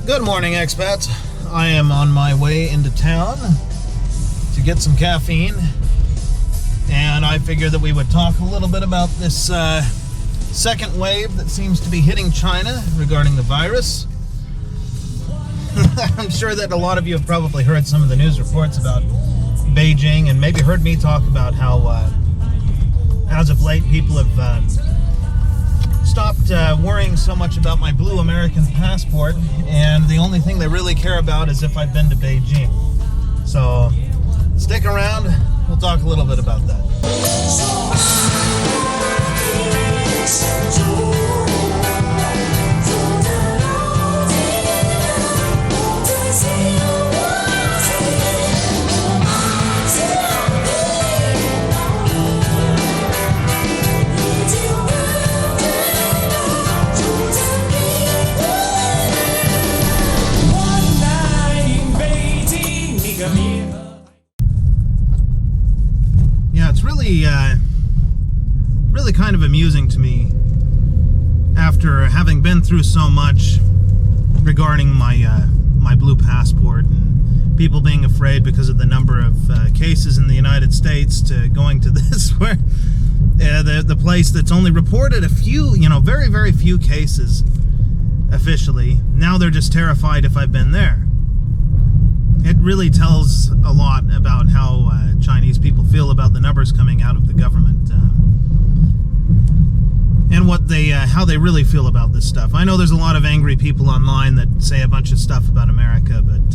Good morning, expats. I am on my way into town to get some caffeine, and I figured that we would talk a little bit about this second wave that seems to be hitting China regarding the virus. I'm sure that a lot of you have probably heard some of the news reports about Beijing, and maybe heard me talk about how as of late people have stopped worrying so much about my blue American passport, and the only thing they really care about is if I've been to Beijing. So stick around, we'll talk a little bit about that. Really kind of amusing to me, after having been through so much regarding my blue passport and people being afraid because of the number of cases in the United States, to going to this where the place that's only reported a few, very, very few cases officially. Now they're just terrified if I've been there. It really tells a lot about how Chinese people feel about the numbers coming out of the government, and how they really feel about this stuff. I know there's a lot of angry people online that say a bunch of stuff about America, but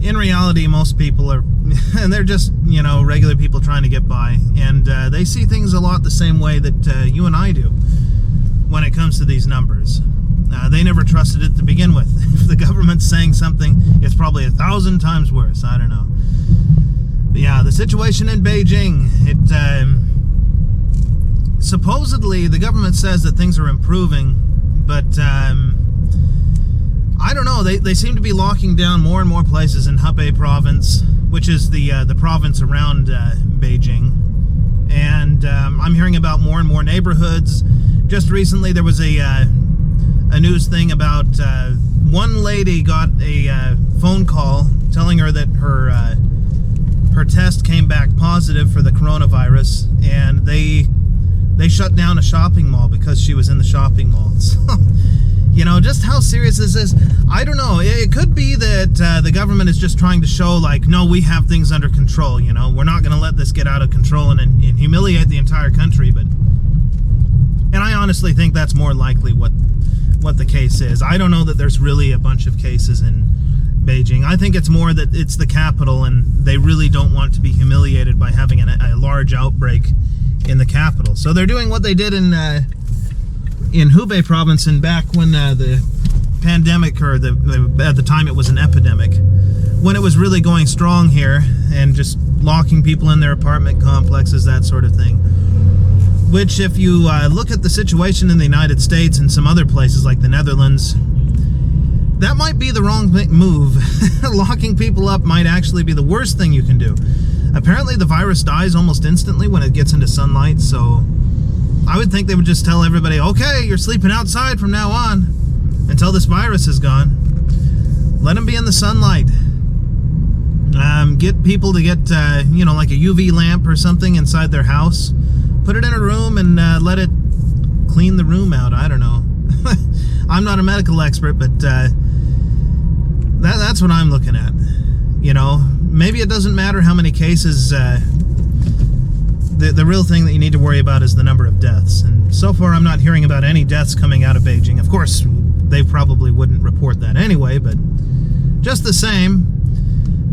in reality, most people are, and they're just, regular people trying to get by, and they see things a lot the same way that you and I do when it comes to these numbers. They never trusted it to begin with. If the government's saying something, it's probably 1,000 times worse. I don't know. But yeah, the situation in Beijing, supposedly the government says that things are improving, but I don't know. They seem to be locking down more and more places in Hebei province, which is the province around Beijing. And I'm hearing about more and more neighborhoods. Just recently there was a news thing about one lady got a phone call telling her that her test came back positive for the coronavirus, and they shut down a shopping mall because she was in the shopping mall. So, just how serious this is, I don't know. It could be that the government is just trying to show, like, no, we have things under control. We're not going to let this get out of control and humiliate the entire country. And I honestly think that's more likely what the case is. I don't know that there's really a bunch of cases in Beijing. I think it's more that it's the capital, and they really don't want to be humiliated by having a large outbreak in the capital. So they're doing what they did in Hubei province, and back when the pandemic, or at the time it was an epidemic, when it was really going strong here, and just locking people in their apartment complexes, that sort of thing. Which, if you look at the situation in the United States and some other places like the Netherlands, that might be the wrong move. Locking people up might actually be the worst thing you can do. Apparently the virus dies almost instantly when it gets into sunlight, so I would think they would just tell everybody, okay, you're sleeping outside from now on until this virus is gone. Let them be in the sunlight. Get people to get, like a UV lamp or something inside their house. Put it in a room and let it clean the room out. I don't know. I'm not a medical expert, but that's what I'm looking at. Maybe it doesn't matter how many cases. The real thing that you need to worry about is the number of deaths. And so far, I'm not hearing about any deaths coming out of Beijing. Of course, they probably wouldn't report that anyway, but just the same,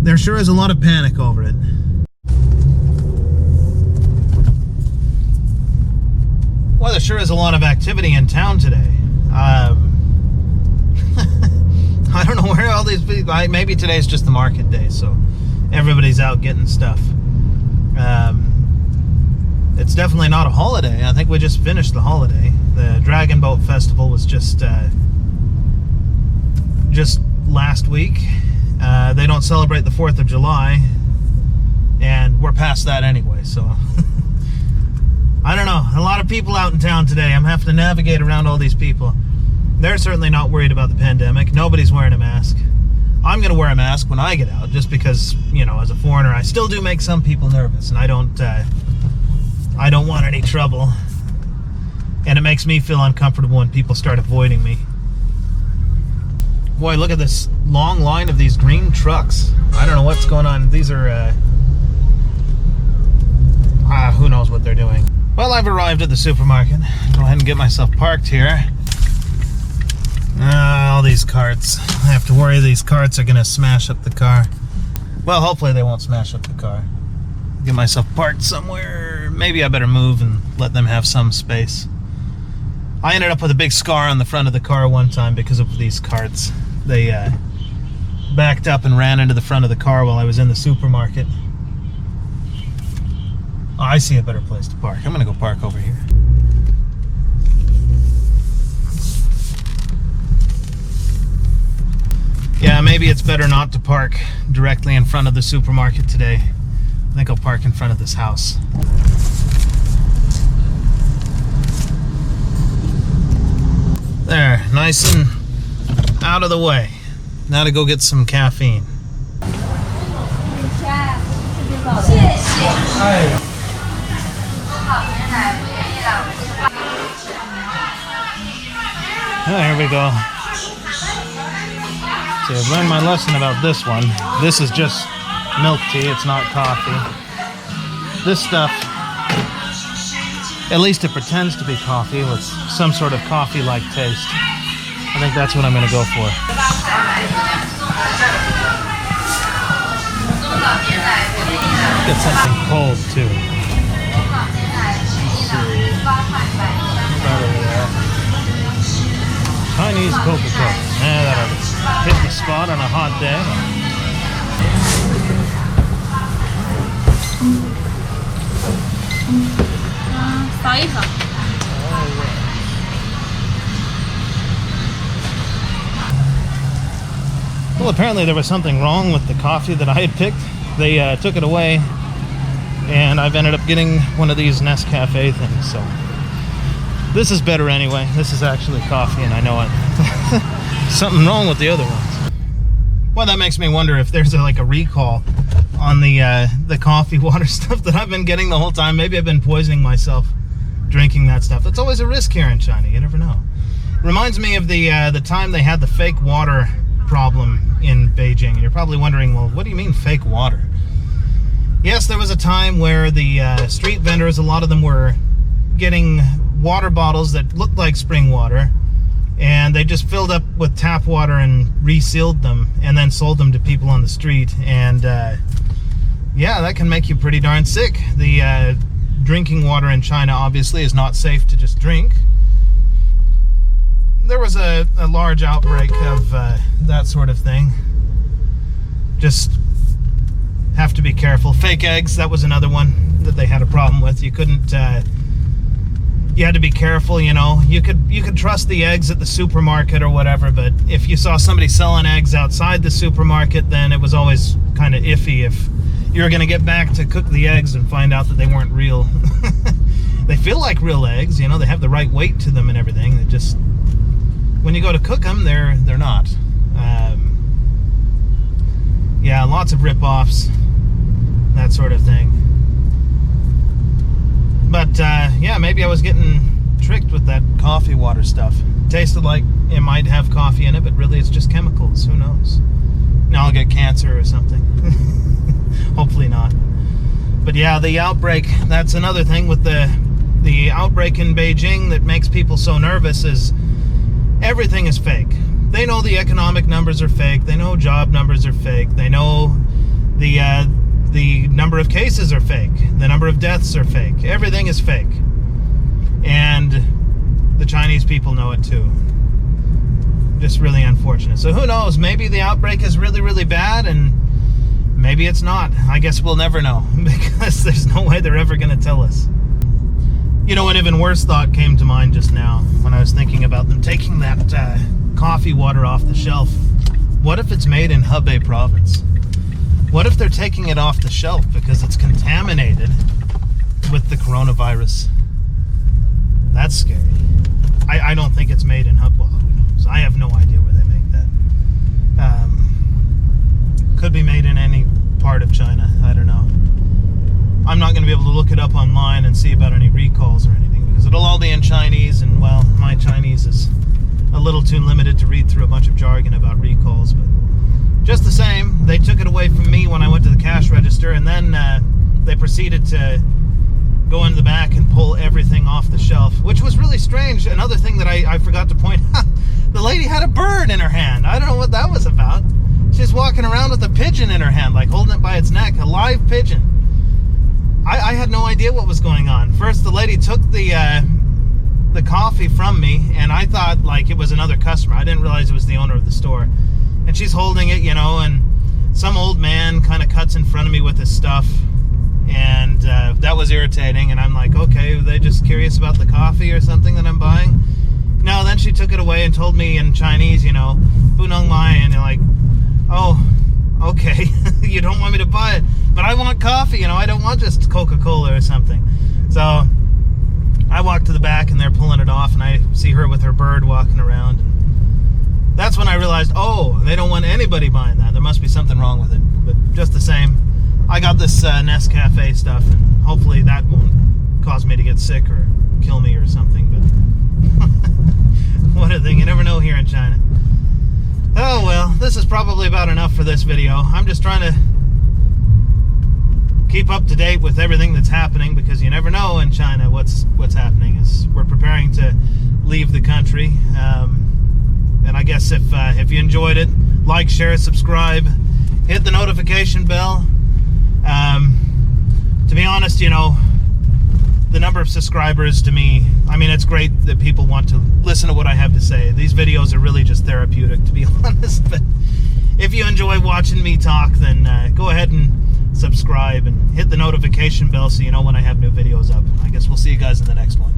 there sure is a lot of panic over it. Well, there sure is a lot of activity in town today. I don't know where all these people... Maybe today's just the market day, so everybody's out getting stuff. It's definitely not a holiday. I think we just finished the holiday. The Dragon Boat Festival was just last week. They don't celebrate the 4th of July, and we're past that anyway, so... I don't know, a lot of people out in town today. I'm having to navigate around all these people. They're certainly not worried about the pandemic. Nobody's wearing a mask. I'm going to wear a mask when I get out, just because, you know, as a foreigner, I still do make some people nervous, and I don't want any trouble. And it makes me feel uncomfortable when people start avoiding me. Boy, look at this long line of these green trucks. I don't know what's going on. These are, who knows what they're doing. Well, I've arrived at the supermarket. Go ahead and get myself parked here. All these carts. I have to worry these carts are going to smash up the car. Well, hopefully they won't smash up the car. Get myself parked somewhere. Maybe I better move and let them have some space. I ended up with a big scar on the front of the car one time because of these carts. They backed up and ran into the front of the car while I was in the supermarket. Oh, I see a better place to park. I'm going to go park over here. Yeah, maybe it's better not to park directly in front of the supermarket today. I think I'll park in front of this house. There, nice and out of the way. Now to go get some caffeine. There we go. So I've learned my lesson about this one. This is just milk tea, it's not coffee. This stuff, at least it pretends to be coffee with some sort of coffee-like taste. I think that's what I'm going to go for. Get something cold too. Chinese Coca-Cola. Yeah, that'll hit the spot on a hot day. Well, apparently there was something wrong with the coffee that I had picked. They took it away, and I've ended up getting one of these Nescafe things, so this is better anyway. This is actually coffee, and I know it. Something wrong with the other ones. Well, that makes me wonder if there's like a recall on the coffee water stuff that I've been getting the whole time. Maybe I've been poisoning myself drinking that stuff. That's always a risk here in China. You never know. Reminds me of the time they had the fake water problem in Beijing. And you're probably wondering, well, what do you mean fake water? Yes, there was a time where the street vendors, a lot of them were getting water bottles that looked like spring water, and they just filled up with tap water and resealed them and then sold them to people on the street. And yeah, that can make you pretty darn sick. The drinking water in China obviously is not safe to just drink. There was a large outbreak of that sort of thing. Just have to be careful. Fake eggs, that was another one that they had a problem with. You couldn't you had to be careful, you know. You could trust the eggs at the supermarket or whatever, but if you saw somebody selling eggs outside the supermarket, then it was always kind of iffy if you were going to get back to cook the eggs and find out that they weren't real. They feel like real eggs, you know, they have the right weight to them and everything. They just, when you go to cook them, they're not. Yeah, lots of rip-offs, that sort of thing. But yeah, maybe I was getting tricked with that coffee water stuff. It tasted like it might have coffee in it, but really it's just chemicals. Who knows? Now I'll get cancer or something. Hopefully not. But yeah, the outbreak, that's another thing with the outbreak in Beijing that makes people so nervous is everything is fake. They know the economic numbers are fake. They know job numbers are fake. They know the number of cases are fake. The number of deaths are fake. Everything is fake. And the Chinese people know it too. Just really unfortunate. So who knows? Maybe the outbreak is really, really bad, and maybe it's not. I guess we'll never know, because there's no way they're ever going to tell us. You know, an even worse thought came to mind just now when I was thinking about them taking that coffee water off the shelf. What if it's made in Hebei province? What if they're taking it off the shelf because it's contaminated with the coronavirus? That's scary. I don't think it's made in Hebei. I have no idea where they make that. Could be made in any part of China. I don't know. I'm not going to be able to look it up online and see about any recalls or anything, because it'll all be in Chinese, and well, my Chinese is a little too limited to read through a bunch of jargon about recalls. But just the same, they took it away from me when I went to the cash register, and then they proceeded to go into the back and pull everything off the shelf, which was really strange. Another thing that I forgot to point out, the lady had a bird in her hand. I don't know what that was about. She's walking around with a pigeon in her hand, like holding it by its neck, a live pigeon. I had no idea what was going on. First, the lady took the coffee from me, and I thought like it was another customer. I didn't realize it was the owner of the store. And she's holding it, and some old man kind of cuts in front of me with his stuff, and that was irritating. And I'm like, okay, are they just curious about the coffee or something that I'm buying? No, then she took it away and told me in Chinese, Bu Nong Mai, and you're like, oh, okay, you don't want me to buy it, but I want coffee, I don't want just Coca-Cola or something. So I walk to the back, and they're pulling it off, and I see her with her bird walking around. And that's when I realized, oh, they don't want anybody buying that. There must be something wrong with it. But just the same, I got this Nescafe stuff, and hopefully that won't cause me to get sick or kill me or something. But what a thing, you never know here in China. Oh well, this is probably about enough for this video. I'm just trying to keep up to date with everything that's happening, because you never know in China what's happening. As we're preparing to leave the country, and I guess if you enjoyed it, like, share, subscribe, hit the notification bell. To be honest, the number of subscribers to me, it's great that people want to listen to what I have to say. These videos are really just therapeutic, to be honest. But if you enjoy watching me talk, then go ahead and subscribe and hit the notification bell so you know when I have new videos up. I guess we'll see you guys in the next one.